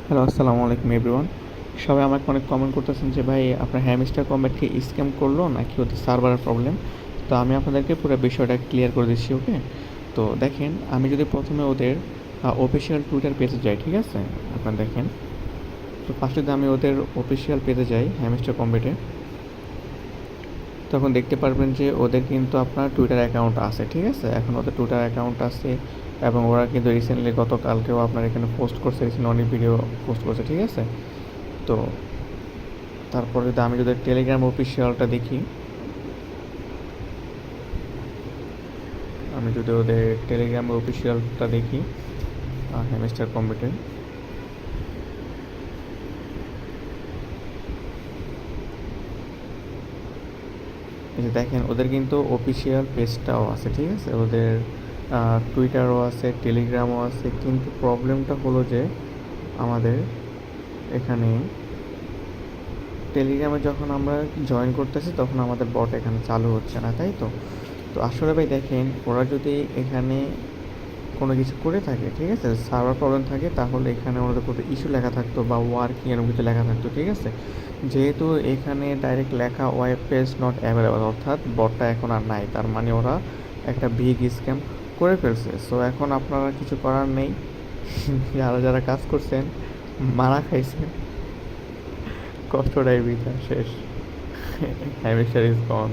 Hello, আসসালামু আলাইকুম everyone. সবাই আমাকে অনেক কমেন্ট করতেছেন যে ভাই আপনার হ্যামস্টার কম্ব্যাট কি স্ক্যাম করলো নাকি ওদের সার্ভারের প্রবলেম। তো আমি আপনাদেরকে পুরো বিষয়টা ক্লিয়ার করে দিচ্ছি, ওকে। তো দেখেন, আমি যদি প্রথমে ওদের অফিসিয়াল টুইটার পেজে যাই, ঠিক আছে। আপনারা দেখেন, তো ফার্স্টে যদি আমি ওদের অফিসিয়াল পেজে যাই হ্যামস্টার কম্ব্যাটে, তখন দেখতে পারবেন যে ওদের কিন্তু আপনার টুইটার অ্যাকাউন্ট আছে, ঠিক আছে। এখন ওদের টুইটার অ্যাকাউন্ট আছে এবং ওরা কিন্তু রিসেন্টলি গতকালকেও আপনার এখানে পোস্ট করছে, রিসেন্ট অনেক ভিডিও পোস্ট করছে, ঠিক আছে। তো তারপরে যদি আমি যদি টেলিগ্রাম অফিসিয়ালটা দেখি, আমি যদি ওদের টেলিগ্রাম অফিসিয়ালটা দেখি হ্যামস্টার কম্পিউটার, এই যে দেখেন ওদের কিন্তু অফিসিয়াল পেজটাও আছে, ঠিক আছে। ওদের টুইটারও আছে, টেলিগ্রামও আছে, কিন্তু প্রবলেমটা হলো যে আমাদের এখানে টেলিগ্রামে যখন আমরা জয়েন করতেছি তখন আমাদের বট এখানে চালু হচ্ছে না, তাই তো। তো আসলে ভাই দেখেন, ওরা যদি এখানে কোনো কিছু করে থাকে, ঠিক আছে, সার্ভার প্রবলেম থাকে, তাহলে এখানে ওদের কোনো ইস্যু লেখা থাকতো বা ওয়ার্কিং এরকম কিছু লেখা থাকতো, ঠিক আছে। যেহেতু এখানে ডাইরেক্ট লেখা ওয়েব পেজ নট অ্যাভেলেবল, অর্থাৎ বটটা এখন আর নাই, তার মানে ওরা একটা বিগ স্ক্যাম করে ফেলছে। সো এখন আপনারা কিছু করার নেই। যারা যারা কাজ করছেন, মারা খাইছেন, কষ্টটাই বিতা শেষ। Hamster is gone.